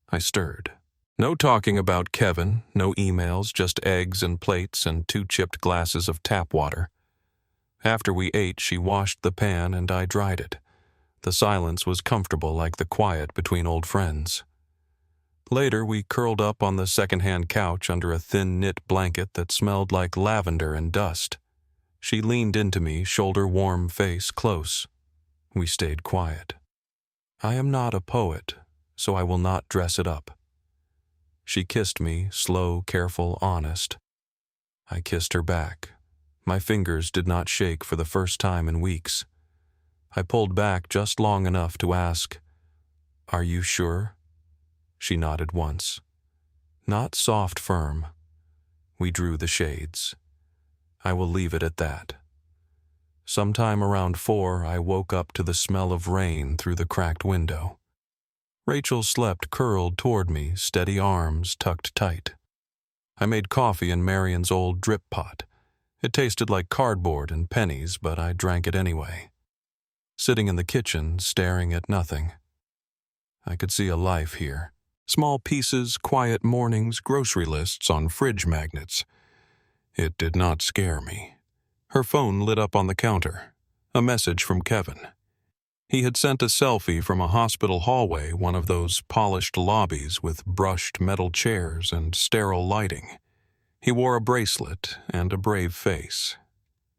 I stirred. No talking about Kevin, no emails, just eggs and plates and 2 chipped glasses of tap water. After we ate, she washed the pan and I dried it. The silence was comfortable, like the quiet between old friends. Later, we curled up on the second-hand couch under a thin knit blanket that smelled like lavender and dust. She leaned into me, shoulder-warm face close. We stayed quiet. I am not a poet, so I will not dress it up. She kissed me, slow, careful, honest. I kissed her back. My fingers did not shake for the first time in weeks. I pulled back just long enough to ask, "Are you sure?" She nodded once. Not soft, firm. We drew the shades. I will leave it at that. Sometime around 4, I woke up to the smell of rain through the cracked window. Rachel slept curled toward me, steady arms tucked tight. I made coffee in Marion's old drip pot. It tasted like cardboard and pennies, but I drank it anyway. Sitting in the kitchen, staring at nothing. I could see a life here. Small pieces, quiet mornings, grocery lists on fridge magnets. It did not scare me. Her phone lit up on the counter. A message from Kevin. He had sent a selfie from a hospital hallway, one of those polished lobbies with brushed metal chairs and sterile lighting. He wore a bracelet and a brave face.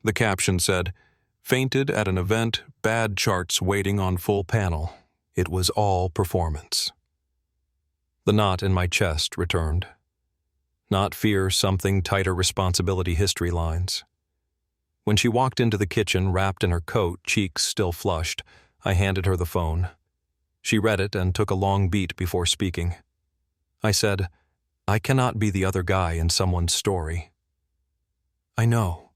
The caption said, "Fainted at an event, bad charts waiting on full panel. It was all performance." The knot in my chest returned. Not fear, something tighter responsibility history lines. When she walked into the kitchen wrapped in her coat, cheeks still flushed, I handed her the phone. She read it and took a long beat before speaking. I said, "I cannot be the other guy in someone's story." "I know,"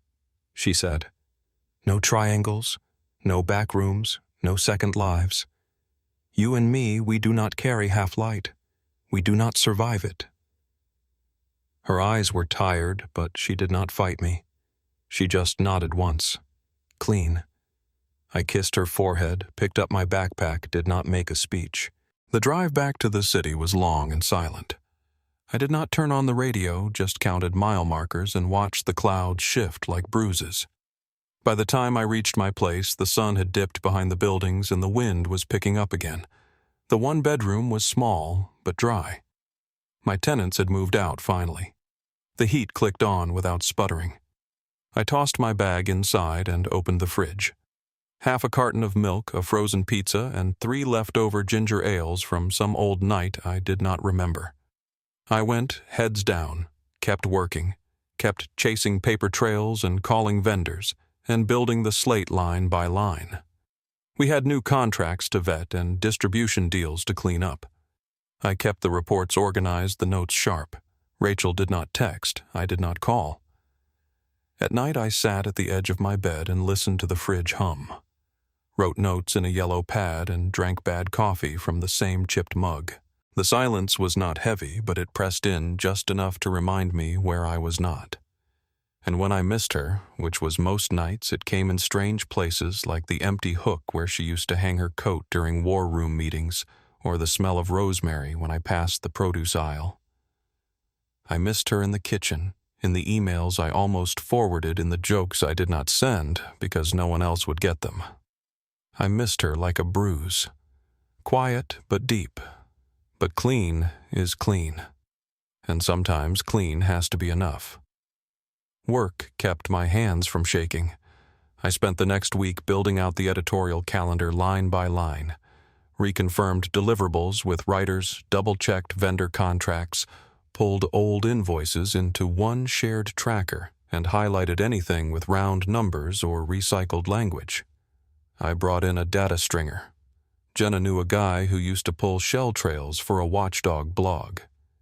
she said. "No triangles, no back rooms, no second lives. You and me, we do not carry half light. We do not survive it." Her eyes were tired, but she did not fight me. She just nodded once. Clean. I kissed her forehead, picked up my backpack, did not make a speech. The drive back to the city was long and silent. I did not turn on the radio, just counted mile markers and watched the clouds shift like bruises. By the time I reached my place, the sun had dipped behind the buildings and the wind was picking up again. The 1-bedroom was small, but dry. My tenants had moved out finally. The heat clicked on without sputtering. I tossed my bag inside and opened the fridge. half a carton of milk, a frozen pizza, and 3 leftover ginger ales from some old night I did not remember. I went heads down, kept working, kept chasing paper trails and calling vendors, and building the slate line by line. We had new contracts to vet and distribution deals to clean up. I kept the reports organized, the notes sharp. Rachel did not text, I did not call. At night I sat at the edge of my bed and listened to the fridge hum. Wrote notes in a yellow pad and drank bad coffee from the same chipped mug. The silence was not heavy, but it pressed in just enough to remind me where I was not. And when I missed her, which was most nights, it came in strange places like the empty hook where she used to hang her coat during war room meetings, or the smell of rosemary when I passed the produce aisle. I missed her in the kitchen, in the emails I almost forwarded, in the jokes I did not send because no one else would get them. I missed her like a bruise. Quiet but deep. But clean is clean. And sometimes clean has to be enough. Work kept my hands from shaking. I spent the next week building out the editorial calendar line by line, reconfirmed deliverables with writers, double-checked vendor contracts, pulled old invoices into one shared tracker, and highlighted anything with round numbers or recycled language. I brought in a data stringer. Jenna knew a guy who used to pull shell trails for a watchdog blog.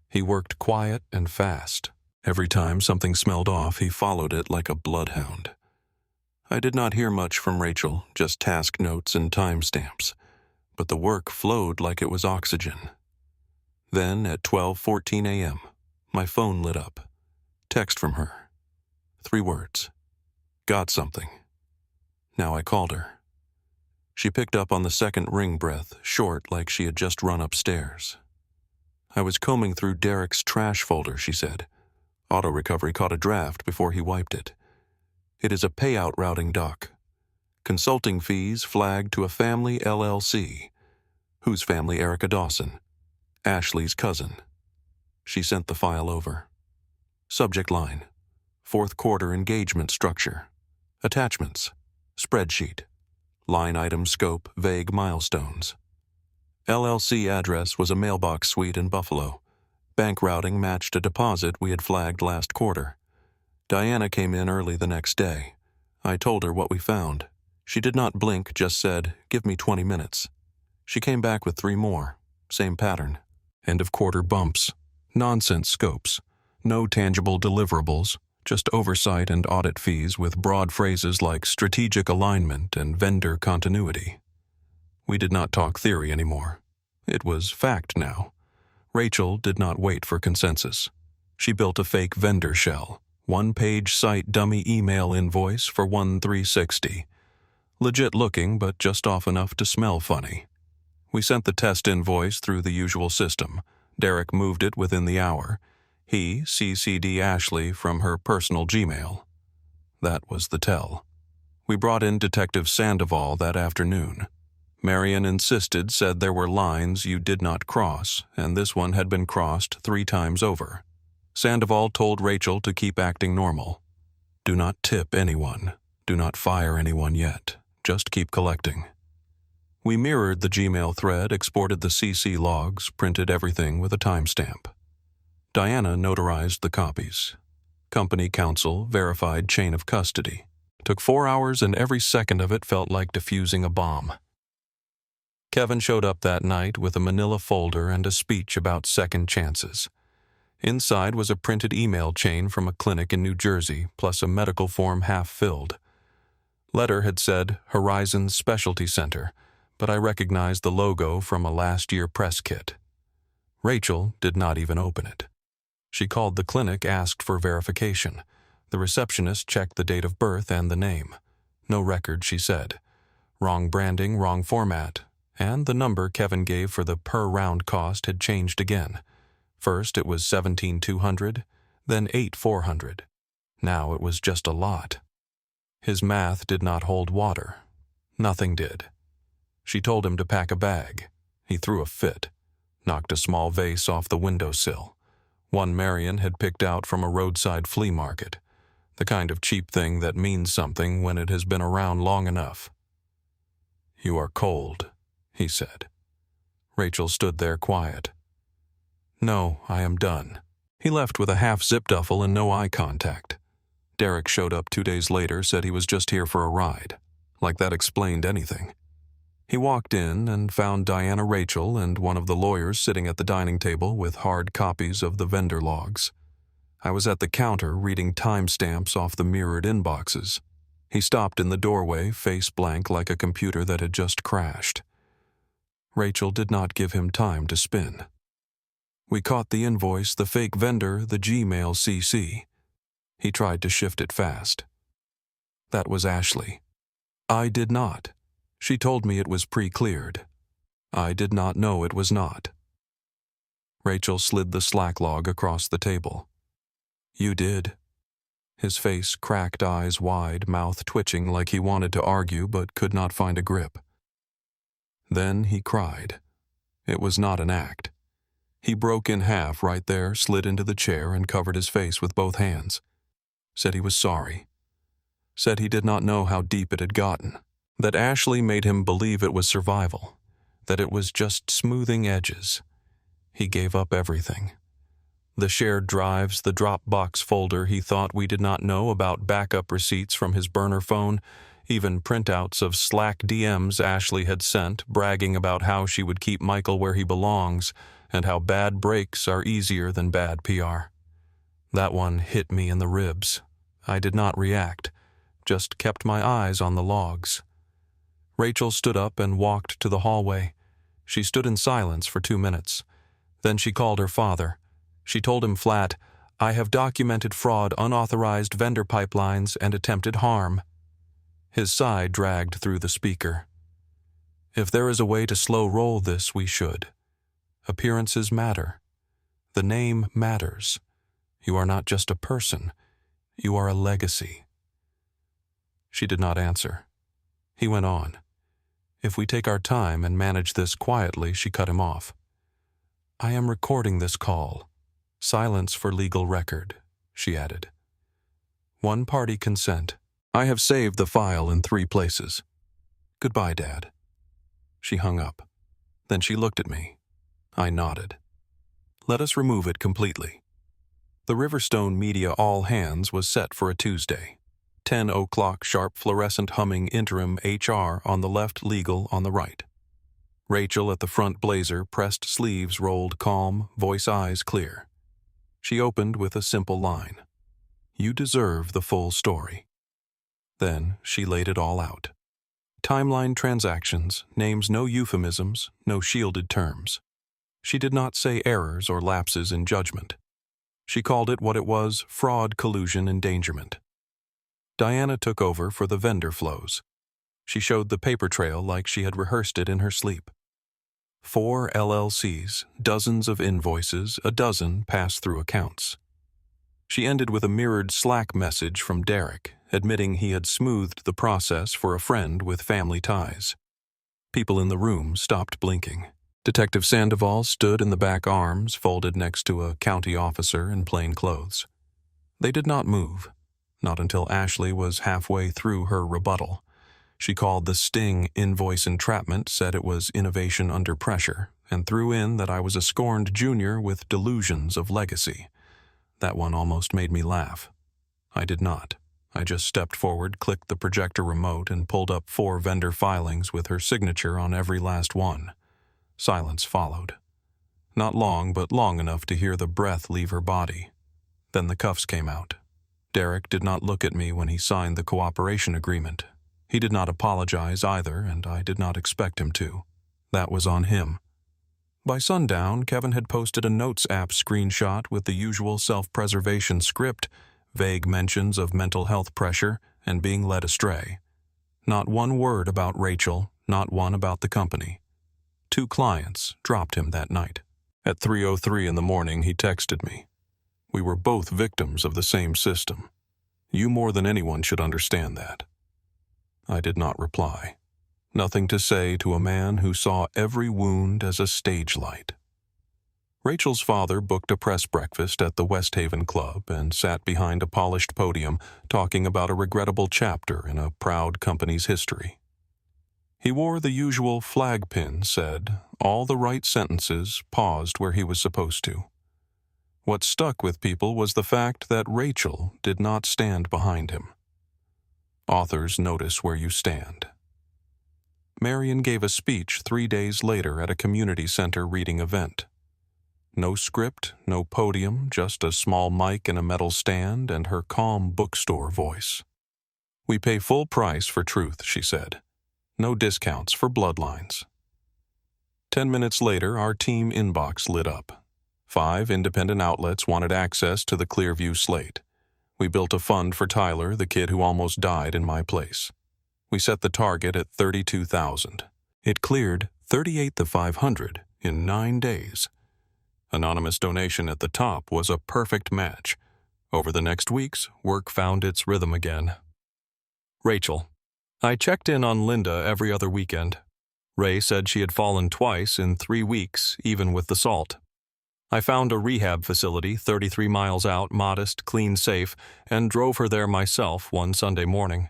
He worked quiet and fast. Every time something smelled off, he followed it like a bloodhound. I did not hear much from Rachel, just task notes and timestamps, but the work flowed like it was oxygen. Then, at 12:14 a.m., my phone lit up. Text from her. 3 words. Got something. Now I called her. She picked up on the second ring breath, short like she had just run upstairs. I was combing through Derek's trash folder, she said. Auto Recovery caught a draft before he wiped it. It is a payout routing doc. Consulting fees flagged to a family LLC. Whose family? Erica Dawson. Ashley's cousin. She sent the file over. Subject line: 4th quarter engagement structure. Attachments: spreadsheet. Line item scope: vague milestones. LLC address was a mailbox suite in Buffalo. Bank routing matched a deposit we had flagged last quarter. Diana came in early the next day. I told her what we found. She did not blink, just said, "Give me 20 minutes." She came back with 3 more. Same pattern. End of quarter bumps. Nonsense scopes. No tangible deliverables. Just oversight and audit fees with broad phrases like strategic alignment and vendor continuity. We did not talk theory anymore. It was fact now. Rachel did not wait for consensus. She built a fake vendor shell, 1-page site dummy email invoice for $1,360. Legit looking, but just off enough to smell funny. We sent the test invoice through the usual system. Derek moved it within the hour. He CC'd Ashley from her personal Gmail. That was the tell. We brought in Detective Sandoval that afternoon. Marion insisted, said there were lines you did not cross, and this one had been crossed 3 times over. Sandoval told Rachel to keep acting normal. Do not tip anyone. Do not fire anyone yet. Just keep collecting. We mirrored the Gmail thread, exported the CC logs, printed everything with a timestamp. Diana notarized the copies. Company counsel verified chain of custody. Took 4 hours, and every second of it felt like defusing a bomb. Kevin showed up that night with a manila folder and a speech about second chances. Inside was a printed email chain from a clinic in New Jersey, plus a medical form half-filled. Letter had said Horizon Specialty Center, but I recognized the logo from a last-year press kit. Rachel did not even open it. She called the clinic, asked for verification. The receptionist checked the date of birth and the name. No record, she said. Wrong branding, wrong format. And the number Kevin gave for the per-round cost had changed again. First it was $17,200, then $8,400. Now it was just a lot. His math did not hold water. Nothing did. She told him to pack a bag. He threw a fit, knocked a small vase off the windowsill. One Marion had picked out from a roadside flea market, the kind of cheap thing that means something when it has been around long enough. "You are cold," he said. Rachel stood there quiet. "No, I am done." He left with a half-zip duffel and no eye contact. Derek showed up 2 days later, said he was just here for a ride. Like that explained anything. He walked in and found Diana, Rachel, and one of the lawyers sitting at the dining table with hard copies of the vendor logs. I was at the counter reading timestamps off the mirrored inboxes. He stopped in the doorway, face blank like a computer that had just crashed. Rachel did not give him time to spin. We caught the invoice, the fake vendor, the Gmail CC. He tried to shift it fast. That was Ashley. I did not. She told me it was pre-cleared. I did not know it was not. Rachel slid the Slack log across the table. "You did." His face cracked, eyes wide, mouth twitching like he wanted to argue but could not find a grip. Then he cried. It was not an act. He broke in half right there, slid into the chair, and covered his face with both hands. Said he was sorry. Said he did not know how deep it had gotten. That Ashley made him believe it was survival. That it was just smoothing edges. He gave up everything. The shared drives, the Dropbox folder he thought we did not know about, backup receipts from his burner phone, even printouts of Slack DMs Ashley had sent, bragging about how she would keep Michael where he belongs and how bad breaks are easier than bad PR. That one hit me in the ribs. I did not react, just kept my eyes on the logs. Rachel stood up and walked to the hallway. She stood in silence for 2 minutes. Then she called her father. She told him flat, "I have documented fraud, unauthorized vendor pipelines, and attempted harm." His sigh dragged through the speaker. "If there is a way to slow roll this, we should. Appearances matter. The name matters. You are not just a person. You are a legacy." She did not answer. He went on. "If we take our time and manage this quietly," she cut him off. "I am recording this call. Silence for legal record," she added. "One-party consent. I have saved the file in 3 places. Goodbye, Dad." She hung up. Then she looked at me. I nodded. "Let us remove it completely." The Riverstone Media All Hands was set for a Tuesday. 10 o'clock sharp fluorescent humming interim HR on the left, legal on the right. Rachel at the front blazer, pressed sleeves rolled calm, voice eyes clear. She opened with a simple line. "You deserve the full story." Then she laid it all out. Timeline transactions, names no euphemisms, no shielded terms. She did not say errors or lapses in judgment. She called it what it was, fraud, collusion, endangerment. Diana took over for the vendor flows. She showed the paper trail like she had rehearsed it in her sleep. 4 LLCs, dozens of invoices, a dozen pass-through accounts. She ended with a mirrored Slack message from Derek, admitting he had smoothed the process for a friend with family ties. People in the room stopped blinking. Detective Sandoval stood in the back, arms folded next to a county officer in plain clothes. They did not move, not until Ashley was halfway through her rebuttal. She called the sting invoice entrapment, said it was innovation under pressure, and threw in that I was a scorned junior with delusions of legacy. That one almost made me laugh. I did not. I just stepped forward, clicked the projector remote, and pulled up 4 vendor filings with her signature on every last one. Silence followed. Not long, but long enough to hear the breath leave her body. Then the cuffs came out. Derek did not look at me when he signed the cooperation agreement. He did not apologize either, and I did not expect him to. That was on him. By sundown, Kevin had posted a Notes app screenshot with the usual self-preservation script, vague mentions of mental health pressure and being led astray. Not one word about Rachel, not one about the company. 2 clients dropped him that night. At 3:03 in the morning, he texted me. "We were both victims of the same system. You more than anyone should understand that." I did not reply. Nothing to say to a man who saw every wound as a stage light. Rachel's father booked a press breakfast at the West Haven Club and sat behind a polished podium talking about a regrettable chapter in a proud company's history. He wore the usual flag pin, said all the right sentences, paused where he was supposed to. What stuck with people was the fact that Rachel did not stand behind him. Authors notice where you stand. Marion gave a speech 3 days later at a community center reading event. No script, no podium, just a small mic and a metal stand and her calm bookstore voice. "We pay full price for truth," she said. "No discounts for bloodlines." 10 minutes later, our team inbox lit up. 5 independent outlets wanted access to the Clearview slate. We built a fund for Tyler, the kid who almost died in my place. We set the target at 32,000. It cleared 38,500 in 9 days. Anonymous donation at the top was a perfect match. Over the next weeks, work found its rhythm again. Rachel. I checked in on Linda every other weekend. Ray said she had fallen twice in 3 weeks, even with the salt. I found a rehab facility 33 miles out, modest, clean, safe, and drove her there myself one Sunday morning.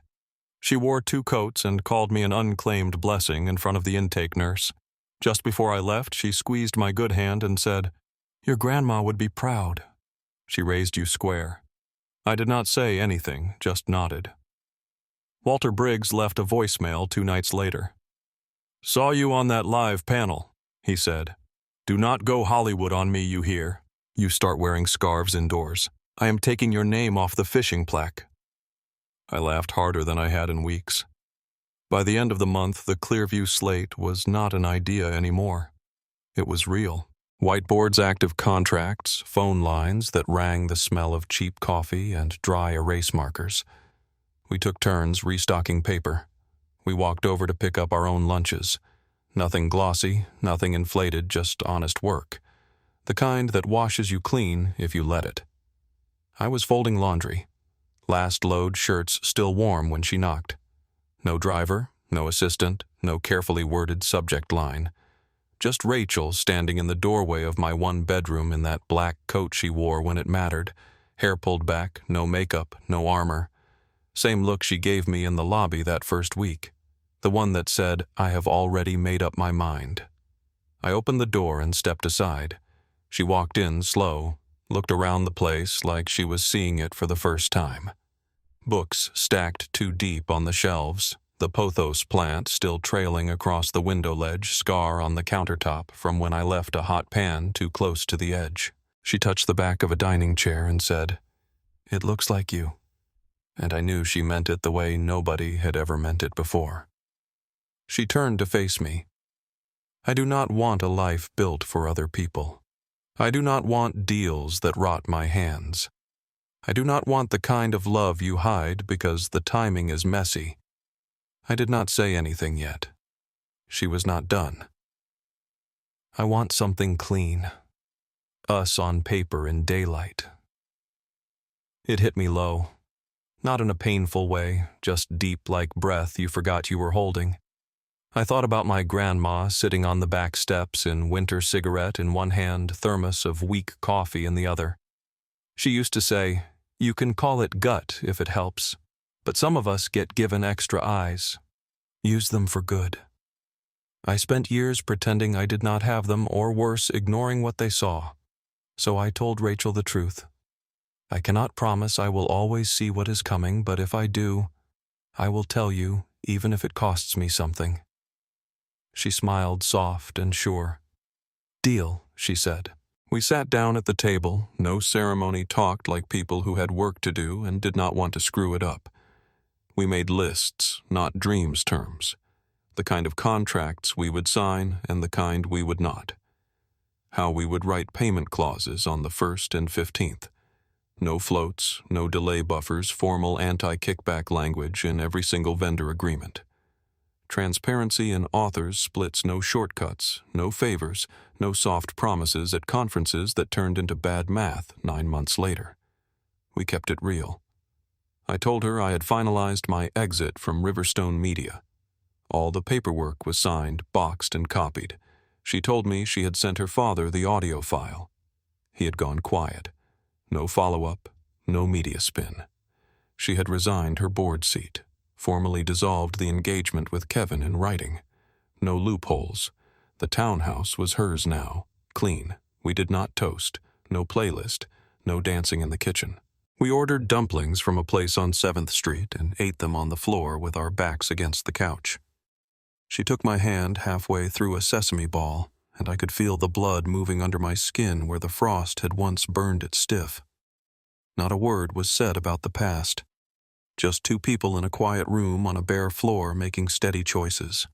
She wore 2 coats and called me an unclaimed blessing in front of the intake nurse. Just before I left, she squeezed my good hand and said, "Your grandma would be proud." She raised you square. I did not say anything, just nodded. Walter Briggs left a voicemail 2 nights later. "Saw you on that live panel," he said. "Do not go Hollywood on me, you hear? You start wearing scarves indoors. I am taking your name off the fishing plaque." I laughed harder than I had in weeks. By the end of the month, the Clearview slate was not an idea anymore. It was real. Whiteboards, active contracts, phone lines that rang the smell of cheap coffee and dry erase markers. We took turns restocking paper. We walked over to pick up our own lunches. Nothing glossy, nothing inflated, just honest work. The kind that washes you clean if you let it. I was folding laundry. Last load shirts still warm when she knocked. No driver, no assistant, no carefully worded subject line. Just Rachel standing in the doorway of my 1 bedroom in that black coat she wore when it mattered, hair pulled back, no makeup, no armor. Same look she gave me in the lobby that first week. The one that said, "I have already made up my mind." I opened the door and stepped aside. She walked in slow, looked around the place like she was seeing it for the first time. Books stacked 2 deep on the shelves, the pothos plant still trailing across the window ledge scar on the countertop from when I left a hot pan too close to the edge. She touched the back of a dining chair and said, "It looks like you." And I knew she meant it the way nobody had ever meant it before. She turned to face me. I do not want a life built for other people. I do not want deals that rot my hands. I do not want the kind of love you hide because the timing is messy. I did not say anything yet. She was not done. I want something clean. Us on paper in daylight. It hit me low. Not in a painful way, just deep like breath you forgot you were holding. I thought about my grandma sitting on the back steps in winter cigarette in one hand, thermos of weak coffee in the other. She used to say, "You can call it gut if it helps, but some of us get given extra eyes. Use them for good." I spent years pretending I did not have them, or worse, ignoring what they saw. So I told Rachel the truth. I cannot promise I will always see what is coming, but if I do, I will tell you, even if it costs me something. She smiled soft and sure. "Deal," she said. We sat down at the table, no ceremony, talked like people who had work to do and did not want to screw it up. We made lists, not dreams terms. The kind of contracts we would sign and the kind we would not. How we would write payment clauses on the 1st and 15th. No floats, no delay buffers, formal anti-kickback language in every single vendor agreement. Transparency in authors splits, no shortcuts, no favors, no soft promises at conferences that turned into bad math 9 months later. We kept it real. I told her I had finalized my exit from Riverstone Media. All the paperwork was signed, boxed, and copied. She told me she had sent her father the audio file. He had gone quiet. No follow-up, no media spin. She had resigned her board seat. formally dissolved the engagement with Kevin in writing. No loopholes. The townhouse was hers now, clean. We did not toast, no playlist, no dancing in the kitchen. We ordered dumplings from a place on 7th Street and ate them on the floor with our backs against the couch. She took my hand halfway through a sesame ball, and I could feel the blood moving under my skin where the frost had once burned it stiff. Not a word was said about the past. Just two people in a quiet room on a bare floor making steady choices.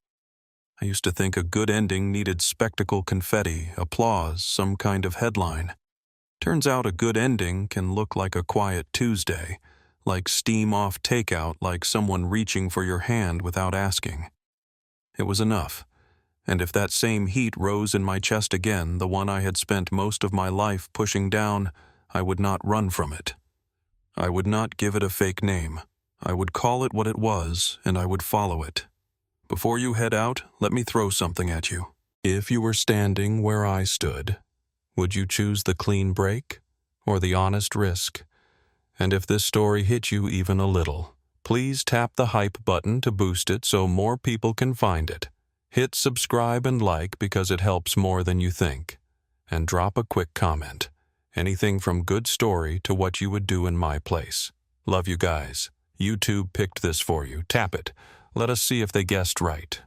I used to think a good ending needed spectacle confetti, applause, some kind of headline. Turns out a good ending can look like a quiet Tuesday, like steam-off takeout, like someone reaching for your hand without asking. It was enough, and if that same heat rose in my chest again, the one I had spent most of my life pushing down, I would not run from it. I would not give it a fake name. I would call it what it was, and I would follow it. Before you head out, let me throw something at you. If you were standing where I stood, would you choose the clean break or the honest risk? And if this story hit you even a little, please tap the hype button to boost it so more people can find it. Hit subscribe and like because it helps more than you think. And drop a quick comment. Anything from good story to what you would do in my place. Love you guys. YouTube picked this for you. Tap it. Let us see if they guessed right.